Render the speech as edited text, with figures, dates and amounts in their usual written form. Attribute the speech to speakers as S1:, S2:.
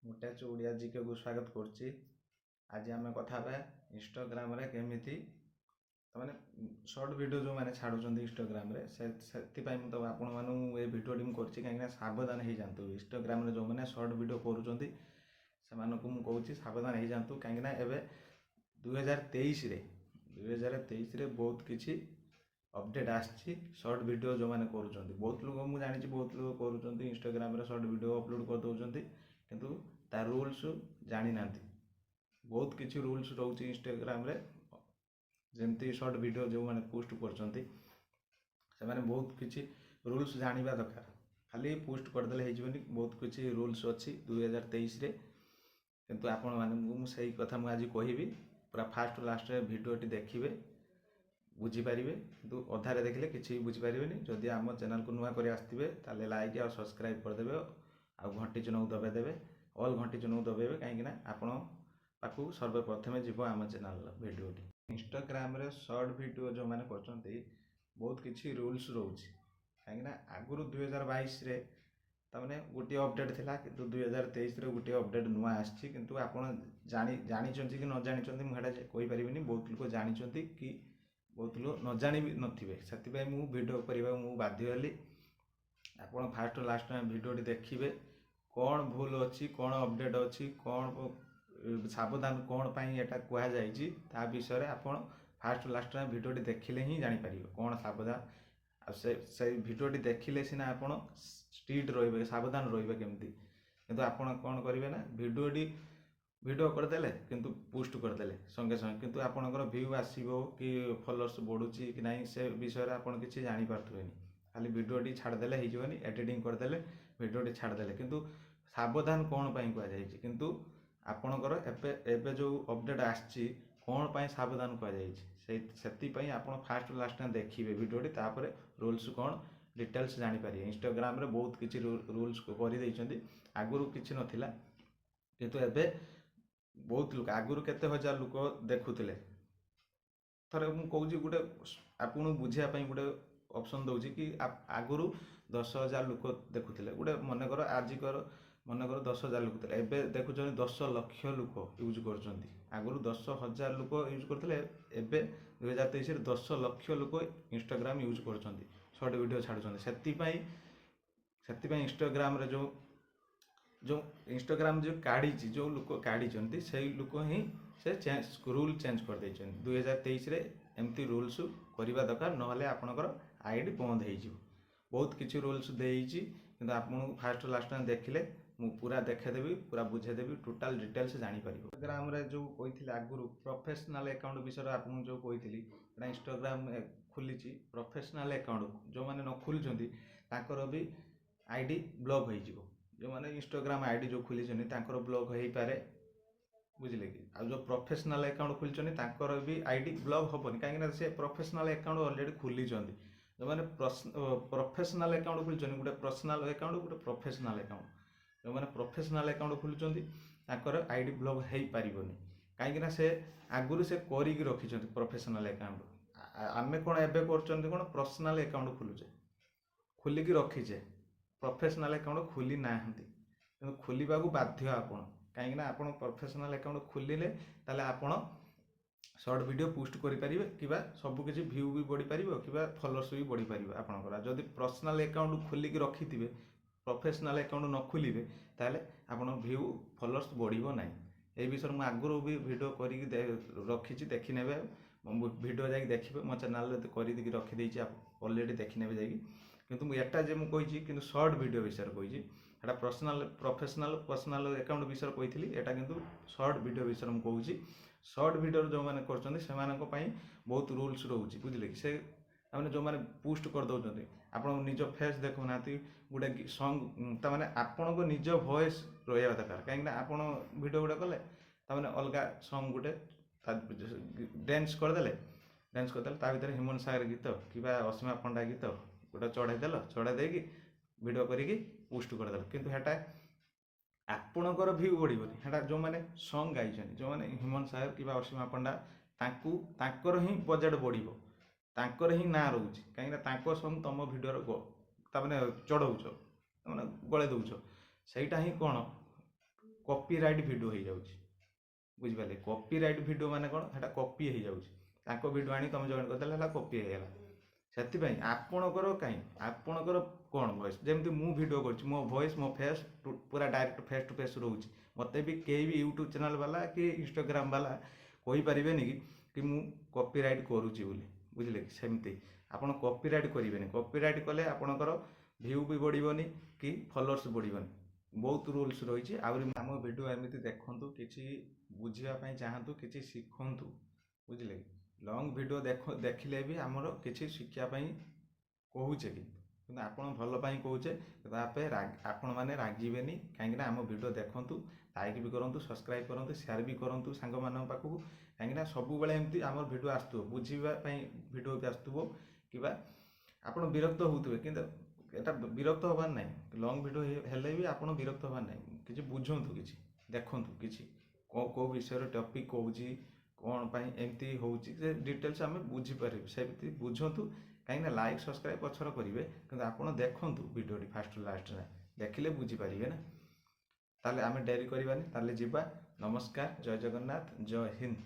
S1: मुटाच Odia GK को स्वागत करुच्ची। आज आम कथा इंस्टाग्राम रे केमिति तमाने शॉर्ट वीडियो जो मैंने छाड़ुं इंस्टाग्राम रे से तो आपण मानू ये वीडियोटी मुझे कहीं सावधान हो जातु। इंस्टाग्राम रे जो मैंने शॉर्ट वीडियो करुँच से कहूँ सावधान हो जातु कहीं 2023 रे बहुत किसी अपडेट आसी शॉर्ट वीडियो जो मैंने करुँच बहुत लोग मुझे जानी बहुत लोग करुँच इंस्टाग्राम रे शॉर्ट वीडियो अपलोड कर दौरान किंतु तार रूल्स जानी ना बहुत किसी रूल्स रोचे इंस्टाग्राम रे जमती शॉर्ट वीडियो जो मैंने पोस्ट कर बहुत किसी रूल्स जानिबा दरकार। खाली पोस्ट करदे हो बहुत किसी रूल्स अच्छी 2023 रे किंतु आपण माने सही कथा मुझे आज कहबी पूरा फास्ट लास्ट वीडियोटी देखिए बुझीपारे किंतु अधारे देखले किसी बुझीपारे। जदि आम चैनल को नुआ कर आसवे ताले लाइक और सब्सक्राइब करदे आ घंटी चिन्ह को दबाइदेवे ऑल घंटी चिन्ह को दबाइबे कहीं आपण पाखु सर्वप्रथम जीव आम चैनल वीडियोटी। इंस्टाग्राम रे शॉर्ट वीडियो जो मैंने करते बहुत किसी रूल्स रोचे कहीं आगुरी 2022 रे तमाने गोटे अपडेट थिला किंतु 2023 रे गोटे अपडेट नुआ आछि किंतु आपण जानी कि न जानी मुझे कहि परिबिनी। बहुत लोग जानी कि बहुत लोग न जानी भी नथिबे से मु वीडियो करबा मु बाध्य हली। आपण फास्ट लास्ट वीडियोटी देखिए कौन भूल अच्छी कौन अपडेट अच्छी कौन सावधान कौन पाई एटा कहा जाइए ता विषय आपण फास्ट लास्ट वीडियोटी देखिले ही जानीपर कौन सावधान से वीडियोटी देखिले सीना आपण स्ट्रिक्ट रे सावधान रे केमती किंतु आपण कौन करेंगे ना वीडियो करदेले किंतु पोस्ट करदेले संगे संगे किंतु आपणकर व्यू आसो कि फॉलोअर्स बढ़ुची कि नहीं से विषय आपड़ किसी जानीपारे खाली वीडियोटी छाड़देले होनी एडिटिंग करदेले वीडियोटी छाड़देले किंतु सावधान कौन पाई कहुई किंतु आपणकर एबे जो अपडेट आसी कौन पाई सावधान कहुई आपण फास्ट लास्ट देखिए वीडियोटी तापर रूल्स कौन डिटेल्स जानीपर। इंस्टाग्राम रे बहुत किसी रूल्स कर आगुरी किसी नथिला किंतु एबे बहुत लोग आगुरी केते हजार लोग देखुले थरे मु कहूँ गोटे आपन बुझापी गोटे ऑप्शन दूसरी कि आगुरी 10,000 लोग देखुले गोटे मनकर आजिकर मनकर 10,000 लोग थे एबे देखुं 10 लाख लोग यूज कर आगुरी 10,000 लोग यूज करते एबे 2023 10 लाख लोग इंस्टाग्राम यूज कर शॉर्ट वीडियो छाड़ुं से इंस्टाग्राम रे जो इंस्टाग्राम जो काढ़ी जो लोग काढ़ी से लोग ही से रूल चेंज कर 2023 रे एमती रूल्स करवा दरकार ना आपणकर आईडी बंद हो बहुत किसी रूल्स देती कि आपको फास्ट लास्ट देखिले मु पूरा देखेदेवी पूरा बुझेदेवी टोटाल डिटेल्स जानीपर। इंस्टाग्राम रे जो कही आगुरी प्रोफेशनल अकाउंट विषय आपको जो कही इंस्टाग्राम खुली प्रोफेशनल अकाउंट जो मैंने न खोलुँच भी आईडी ब्लॉक हो जो मैंने इंस्टाग्राम आईडी जो खोली ब्लॉक हो पारे बुझे कि आ जो प्रोफेशनल अकाउंट खोली भी आईडी ब्लॉक हेनी कहीं से प्रोफेशनल अकाउंट ऑलरेडी खोली जो मैंने प्रोफेशनल अकाउंट खोली गोटे पर्सनाल अकाउंट गोटे प्रोफेशनल अकाउंट जो मैंने प्रोफेशनल अकाउंट खोलुँच आईडी ब्लॉक हो पारनी कहीं से आगुरी से करी रखी प्रोफेशनल अकाउंट आम कौन एवं कर पर्सनाल अकाउंट खोलुचे खोलिकी रखीचे प्रोफेशनल अकाउंट खोली ना खोलवा को बाध्य आपण कहीं आप प्रोफेशनल अकाउंट खोलिले ताले आपण शॉर्ट वीडियो पोस्ट करें कि सबकि व्यू भी बढ़ी पार कि फॉलोअर्स भी बढ़ी पार आपंकर जदि पर्सनाल अकाउंट खोलिकी रखि थे प्रोफेशनल अकाउंट न खोलिए ताले आपण व्यू फॉलोअर्स बढ़ो ना। ये विषय मुझे आगुरी भी वीडियो कर रखी देखी ने वीडियो जा देखिए मो चैनल कर रखीदे ऑलरेडी देखी ने किंतु एटा जे मुझे कि शॉर्ट वीडियो विषय कही एटा पर्सनाल अकाउंट विषय कही एटा किंतु शॉर्ट वीडियो विषय मुझे कहूँ शॉर्ट वीडियो जो मैंने कर बहुत रूल्स रोचे बुझे कि से मैंने जो मैंने पोस्ट कर दौरान आप निज फेस देखुना गोटे सॉन्ग तमाने आपण को निज वॉइस रहा दरकार कहीं आप वीडियो गुड़ा कले तमाने अलग सॉन्ग गोटे डांस करदे ता भर हेमंत सागर गीत कि असीमा पंडा गीत गोटे चढ़ाई देकी वीडियो करी पोस्ट करदे किंतु हेटा आपणकर व्यू बढ़ोनी हेटा जो मैंने सॉन्ग गाई जो मैंने हेमंत सागर कि असीमा पंडा तांकर ही बजेट बढ़ो तांकर ही ना रोचे कहीं सॉन्ग तुम वीडियो तमें चढ़ाऊच मैंने गले दौच सहीटा ही कौन कॉपीराइट वीडियो हो जाउछि बुझिपारे कॉपीराइट वीडियो माने कोन हेटा कॉपी हो जाउछि ताको वीडियो आनी तुम जॉइन करदेला हेला कॉपी हेला ସେଥିପାଇଁ ଆପଣଙ୍କର କାହିଁ ଆପଣଙ୍କର କ'ଣ ଭଏସ୍ ଯେମିତି ମୁଁ ଭିଡ଼ିଓ କରୁଛି ମୋ ଭଏସ୍ ମୋ ଫେସ୍ ପୁରା ଡାଇରେକ୍ଟ ଫେସ୍ ଟୁ ଫେସ୍ ରହୁଛି ମୋତେ ବି କେହି ବି ୟୁଟ୍ୟୁବ୍ ଚ୍ୟାନେଲ୍ ବାଲା କି ଇନଷ୍ଟାଗ୍ରାମ୍ ବାଲା କହିପାରିବେନି କି ମୁଁ କପିରାଇଟ୍ କରୁଛି ବୋଲି ବୁଝିଲେ କି ସେମିତି ଆପଣ କପିରାଇଟ୍ କରିବେନି କପିରାଇଟ୍ କଲେ ଆପଣଙ୍କର ଭିୟୁ ବି ବଢ଼ିବନି କି ଫଲୋଅର୍ସ ବଢ଼ିବନି ବହୁତ ରୁଲ୍ସ ରହିଛି ଆହୁରି ଆମ ଭିଡ଼ିଓ ଏମିତି ଦେଖନ୍ତୁ କିଛି ବୁଝିବା ପାଇଁ ଚାହାନ୍ତୁ କିଛି ଶିଖନ୍ତୁ ବୁଝିଲେ କି ଲଙ୍ଗ୍ ଭିଡ଼ିଓ ଦେଖିଲେ ବି ଆମର କିଛି ଶିକ୍ଷା ପାଇଁ କହୁଛେ କିନ୍ତୁ ଆପଣ ଭଲ ପାଇଁ କହୁଛେ ତାପରେ ଆପଣମାନେ ରାଗିବେନି କାହିଁକିନା ଆମ ଭିଡ଼ିଓ ଦେଖନ୍ତୁ ଲାଇକ୍ ବି କରନ୍ତୁ ସବସ୍କ୍ରାଇବ୍ କରନ୍ତୁ ସେୟାର ବି କରନ୍ତୁ ସାଙ୍ଗମାନଙ୍କ ପାଖକୁ କାହିଁକିନା ସବୁବେଳେ ଏମିତି ଆମର ଭିଡ଼ିଓ ଆସୁଥିବ ବୁଝିବା ପାଇଁ ଭିଡ଼ିଓ ବି ଆସୁଥିବ କିମ୍ବା ଆପଣ ବିରକ୍ତ ହେଉଥିବେ କିନ୍ତୁ এটা ବିରକ୍ତ ହେବାର ନାହିଁ ଲଙ୍ଗ୍ ଭିଡ଼ିଓ ହେଲେ ବି ଆପଣ ବିରକ୍ତ ହେବାର ନାହିଁ କିଛି ବୁଝନ୍ତୁ କିଛି ଦେଖନ୍ତୁ କିଛି କେଉଁ ବିଷୟରେ ଟପିକ୍ କହୁଛି କ'ଣ ପାଇଁ ଏମିତି ହେଉଛି ସେ ଡିଟେଲ୍ସ ଆମେ ବୁଝିପାରିବୁ ସେମିତି ବୁଝନ୍ତୁ କାହିଁକିନା ଲାଇକ୍ ସବସ୍କ୍ରାଇବ୍ ପଛର କରିବେ କିନ୍ତୁ ଆପଣ ଦେଖନ୍ତୁ ଭିଡ଼ିଓଟି ଫାଷ୍ଟରୁ ଲାଷ୍ଟ ଯାଏଁ ଦେଖିଲେ ବୁଝିପାରିବେ ନା ତାହେଲେ ଆମେ ଡେରି କରିବାନି ତାହେଲେ ଯିବା ନମସ୍କାର ଜୟ ଜଗନ୍ନାଥ ଜୟ ହିନ୍ଦ।